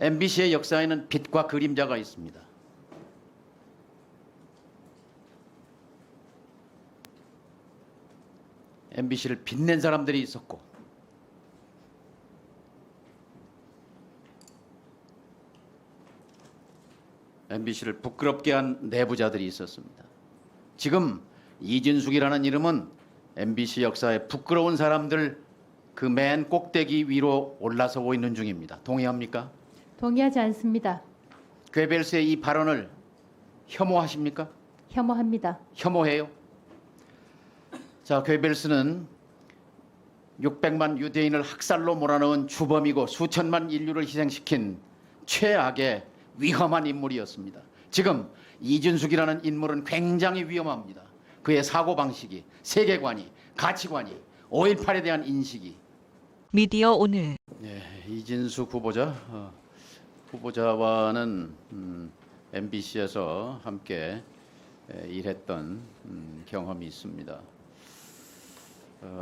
MBC의 역사에는 빛과 그림자가 있습니다. MBC를 빛낸 사람들이 있었고 MBC를 부끄럽게 한 내부자들이 있었습니다. 지금 이진숙이라는 이름은 MBC 역사의 부끄러운 사람들 그 맨 꼭대기 위로 올라서고 있는 중입니다. 동의합니까? 동의하지 않습니다. 괴벨스의 이 발언을 혐오하십니까? 혐오합니다. 혐오해요. 자, 괴벨스는 600만 유대인을 학살로 몰아넣은 주범이고 수천만 인류를 희생시킨 최악의 위험한 인물이었습니다. 지금 이진숙이라는 인물은 굉장히 위험합니다. 그의 사고방식이, 세계관이, 가치관이, 5.18에 대한 인식이. 미디어 오늘. 네, 이진숙 후보자와는 MBC에서 함께 일했던 경험이 있습니다.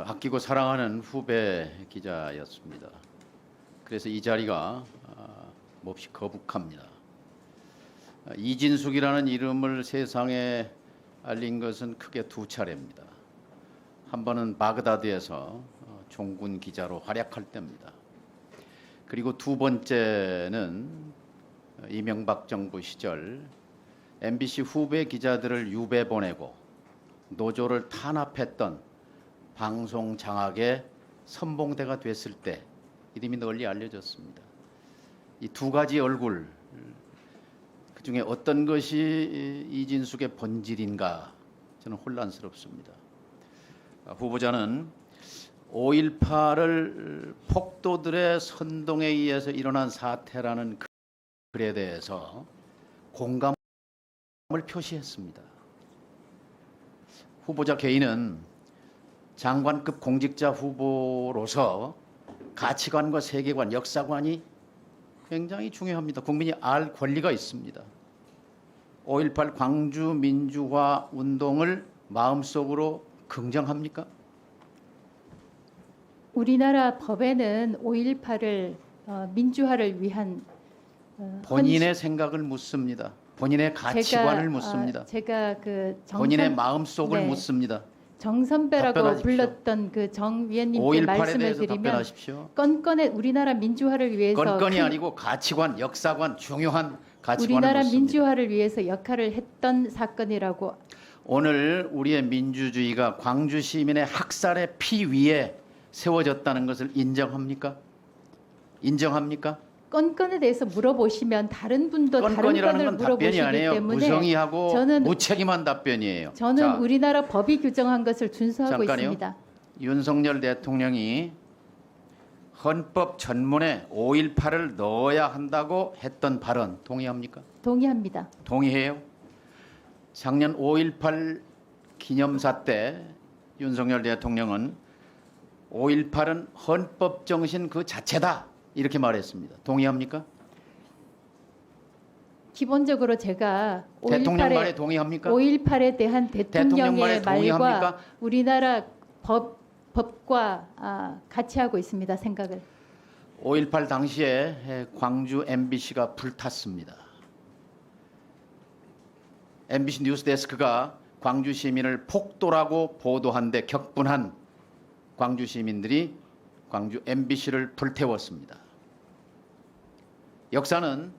아끼고 사랑하는 후배 기자였습니다. 그래서 이 자리가 몹시 거북합니다. 이진숙이라는 이름을 세상에 알린 것은 크게 두 차례입니다. 한 번은 바그다드에서 종군 기자로 활약할 때입니다. 그리고 두 번째는 이명박 정부 시절 MBC 후배 기자들을 유배 보내고 노조를 탄압했던 방송 장악의 선봉대가 됐을 때 이름이 널리 알려졌습니다. 이 두 가지 얼굴, 그중에 어떤 것이 이진숙의 본질인가 저는 혼란스럽습니다. 후보자는 5.18을 폭도들의 선동에 의해서 일어난 사태라는 글에 대해서 공감을 표시했습니다. 후보자 개인은 장관급 공직자 후보로서 가치관과 세계관, 역사관이 굉장히 중요합니다. 국민이 알 권리가 있습니다. 5.18 광주 민주화 운동을 마음속으로 긍정합니까? 우리나라 법에는 5.18을 민주화를 위한 본인의 생각을 묻습니다. 본인의 가치관을 묻습니다. 제가 본인의 마음속을 네, 묻습니다. 정선배라고 답변하십시오. 불렀던 그 정 위원님께 5.18에 말씀을 대해서 드리면 답변하십시오. 건건의 우리나라 민주화를 위해서 건건이 아니고 가치관, 역사관, 중요한 가치관을 우리나라 묻습니다. 민주화를 위해서 역할을 했던 사건이라고. 오늘 우리의 민주주의가 광주 시민의 학살의 피 위에 세워졌다는 것을 인정합니까? 인정합니까? 건건에 대해서 물어보시면 다른 분도 다른 건건이라는 건을 건 답변이 물어보시기 아니에요. 때문에 무성의하고 저는 무책임한 답변이에요. 저는 자, 우리나라 법이 규정한 것을 준수하고 잠깐요. 있습니다. 윤석열 대통령이 헌법 전문에 5.18을 넣어야 한다고 했던 발언 동의합니까? 동의합니다. 동의해요? 작년 5.18 기념사 때 윤석열 대통령은 5.18은 헌법 정신 그 자체다 이렇게 말했습니다. 동의합니까? 기본적으로 제가 대통령 말에 동의합니까? 5.18에 대한 대통령 말에 대통령의 말과 동의합니까? 우리나라 법과 같이 하고 있습니다. 생각을. 5.18 당시에 광주 MBC가 불탔습니다. MBC 뉴스데스크가 광주 시민을 폭도라고 보도한 데 격분한 광주 시민들이 광주 MBC를 불태웠습니다. 역사는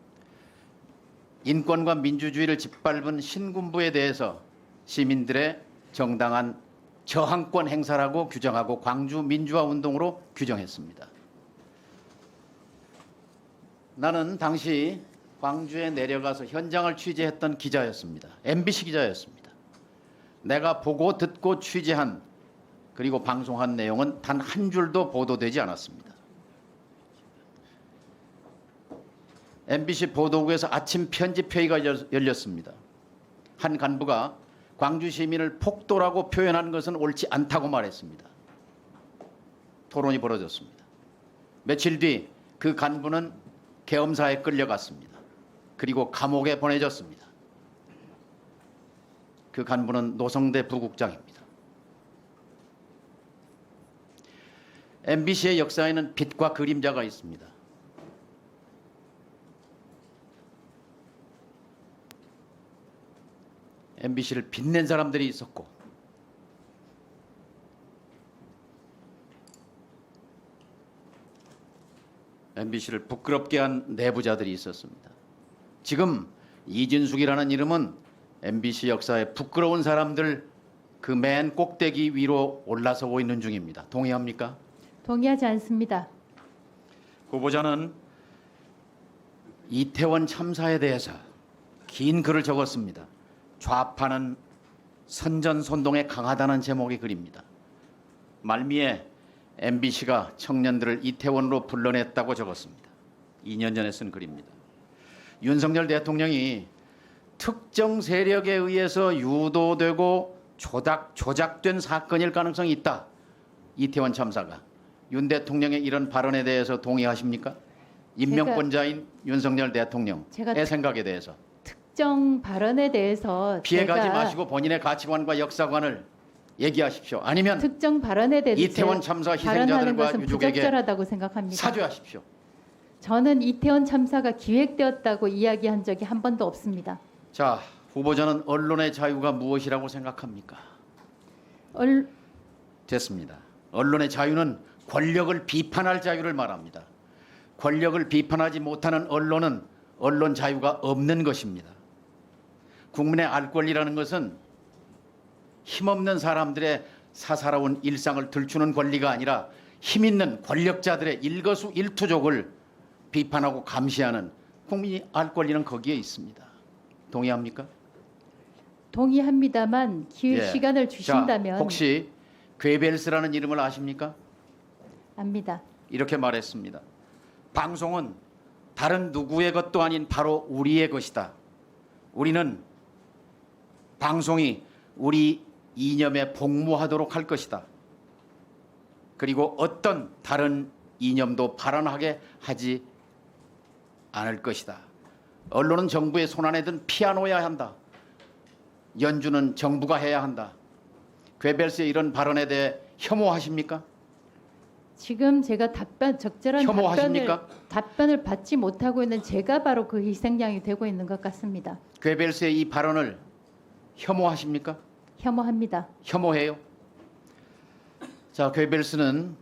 인권과 민주주의를 짓밟은 신군부에 대해서 시민들의 정당한 저항권 행사라고 규정하고 광주 민주화 운동으로 규정했습니다. 나는 당시 광주에 내려가서 현장을 취재했던 기자였습니다. MBC 기자였습니다. 내가 보고 듣고 취재한 그리고 방송한 내용은 단 한 줄도 보도되지 않았습니다. MBC 보도국에서 아침 편집회의가 열렸습니다. 한 간부가 광주 시민을 폭도라고 표현한 것은 옳지 않다고 말했습니다. 토론이 벌어졌습니다. 며칠 뒤 그 간부는 계엄사에 끌려갔습니다. 그리고 감옥에 보내졌습니다. 그 간부는 노성대 부국장입니다. MBC의 역사에는 빛과 그림자가 있습니다. MBC를 빛낸 사람들이 있었고 MBC를 부끄럽게 한 내부자들이 있었습니다. 지금 이진숙이라는 이름은 MBC 역사에 부끄러운 사람들 그 맨 꼭대기 위로 올라서고 있는 중입니다. 동의합니까? 동의하지 않습니다. 후보자는 이태원 참사에 대해서 긴 글을 적었습니다. 좌파는 선전선동에 강하다는 제목의 글입니다. 말미에 MBC가 청년들을 이태원으로 불러냈다고 적었습니다. 2년 전에 쓴 글입니다. 윤석열 대통령이 특정 세력에 의해서 유도되고 조작된 사건일 가능성이 있다. 이태원 참사가. 윤 대통령의 이런 발언에 대해서 동의하십니까? 임명권자인 윤석열 대통령의 제가 생각에 대해서. 특정 발언에 대해서 피해가지 제가 마시고 본인의 가치관과 역사관을 얘기하십시오. 아니면 특정 발언에 대해서 이태원 참사 발언하는 희생자들과 것은 유족에게 부적절하다고 생각합니다. 사죄하십시오. 저는 이태원 참사가 기획되었다고 이야기한 적이 한 번도 없습니다. 자, 후보자는 언론의 자유가 무엇이라고 생각합니까? 됐습니다. 언론의 자유는 권력을 비판할 자유를 말합니다. 권력을 비판하지 못하는 언론은 언론 자유가 없는 것입니다. 국민의 알 권리라는 것은 힘없는 사람들의 사사로운 일상을 들추는 권리가 아니라 힘있는 권력자들의 일거수일투족을 비판하고 감시하는 국민이 알 권리는 거기에 있습니다. 동의합니까? 동의합니다만 시간을 주신다면. 자, 혹시 괴벨스라는 이름을 아십니까? 압니다. 이렇게 말했습니다. 방송은 다른 누구의 것도 아닌 바로 우리의 것이다. 우리는 방송이 우리 이념에 복무하도록 할 것이다. 그리고 어떤 다른 이념도 발언하게 하지 않을 것이다. 언론은 정부의 손안에 든 피아노여야 한다. 연주는 정부가 해야 한다. 괴벨스의 이런 발언에 대해 혐오하십니까? 지금 제가 적절한 혐오하십니까? 답변을 받지 못하고 있는 제가 바로 그 희생양이 되고 있는 것 같습니다. 괴벨스의 이 발언을 혐오하십니까? 혐오합니다. 혐오해요. 자, 괴벨스는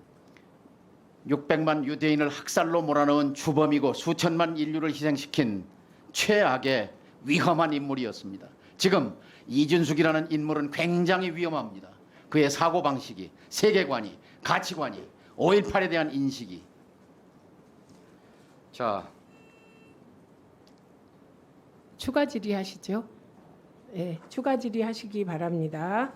600만 유대인을 학살로 몰아넣은 주범이고 수천만 인류를 희생시킨 최악의 위험한 인물이었습니다. 지금 이준숙이라는 인물은 굉장히 위험합니다. 그의 사고방식이, 세계관이, 가치관이, 5.18에 대한 인식이. 자, 추가 질의하시죠. 네, 추가 질의하시기 바랍니다.